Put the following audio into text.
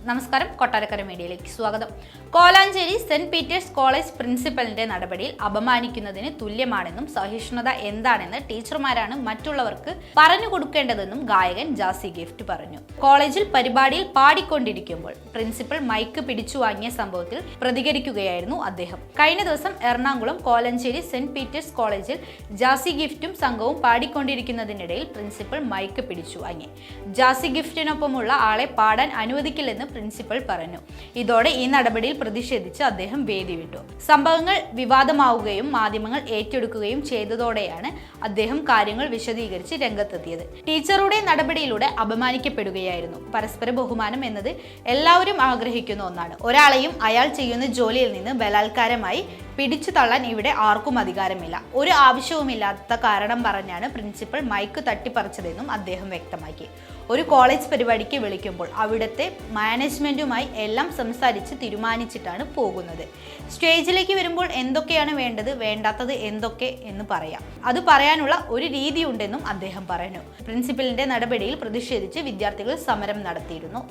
നമസ്കാരം, കൊട്ടാരക്കര മീഡിയയിലേക്ക് സ്വാഗതം. കോലാഞ്ചേരി സെന്റ് പീറ്റേഴ്സ് കോളേജ് പ്രിൻസിപ്പലിന്റെ നടപടിയിൽ അപമാനിക്കുന്നതിന് തുല്യമാണെന്നും സഹിഷ്ണുത എന്താണെന്ന് ടീച്ചർമാരാണ് മറ്റുള്ളവർക്ക് പറഞ്ഞു കൊടുക്കേണ്ടതെന്നും ഗായകൻ ജാസി ഗിഫ്റ്റ് പറഞ്ഞു. കോളേജിൽ പരിപാടിയിൽ പാടിക്കൊണ്ടിരിക്കുമ്പോൾ പ്രിൻസിപ്പൽ മൈക്ക് പിടിച്ചു വാങ്ങിയ സംഭവത്തിൽ പ്രതികരിക്കുകയായിരുന്നു അദ്ദേഹം. കഴിഞ്ഞ ദിവസം എറണാകുളം കോലഞ്ചേരി സെന്റ് പീറ്റേഴ്സ് കോളേജിൽ ജാസി ഗിഫ്റ്റും സംഘവും പാടിക്കൊണ്ടിരിക്കുന്നതിനിടയിൽ പ്രിൻസിപ്പൽ മൈക്ക് പിടിച്ചു വാങ്ങി. ജാസി ഗിഫ്റ്റിനൊപ്പമുള്ള ആളെ പാടാൻ അനുവദിക്കില്ലെന്ന് പ്രിൻസിപ്പൽ പറഞ്ഞു. ഇതോടെ ഈ നടപടിയിൽ പ്രതിഷേധിച്ച് അദ്ദേഹം വേദി വിട്ടു. സംഭവങ്ങൾ വിവാദമാവുകയും മാധ്യമങ്ങൾ ഏറ്റെടുക്കുകയും ചെയ്തതോടെയാണ് അദ്ദേഹം കാര്യങ്ങൾ വിശദീകരിച്ച് രംഗത്തെത്തിയത്. ടീച്ചറുടെ നടപടിയിലൂടെ അപമാനിക്കപ്പെടുകയായിരുന്നു. പരസ്പര ബഹുമാനം എന്നത് എല്ലാവരും ആഗ്രഹിക്കുന്ന ഒന്നാണ്. ഒരാളെയും അയാൾ ചെയ്യുന്ന ജോലിയിൽ നിന്ന് ബലാത്കാരമായി പിടിച്ചു തള്ളാൻ ഇവിടെ ആർക്കും അധികാരമില്ല. ഒരു ആവശ്യവുമില്ലാത്ത കാരണം പറഞ്ഞാണ് പ്രിൻസിപ്പൽ മൈക്ക് തട്ടിപ്പറിച്ചതെന്നും അദ്ദേഹം വ്യക്തമാക്കി. ഒരു കോളേജ് പരിപാടിക്ക് വിളിക്കുമ്പോൾ അവിടുത്തെ മാനേജ്മെന്റുമായി എല്ലാം സംസാരിച്ച് തീരുമാനിച്ചിട്ടാണ് പോകുന്നത്. സ്റ്റേജിലേക്ക് വരുമ്പോൾ എന്തൊക്കെയാണ് വേണ്ടത്, വേണ്ടാത്തത് എന്തൊക്കെ എന്ന് പറയാം. അത് പറയാനുള്ള ഒരു രീതിയുണ്ടെന്നും അദ്ദേഹം പറഞ്ഞു. പ്രിൻസിപ്പലിന്റെ നടപടിയിൽ പ്രതിഷേധിച്ച് വിദ്യാർത്ഥികൾ സമരം നടത്തിയിരുന്നു.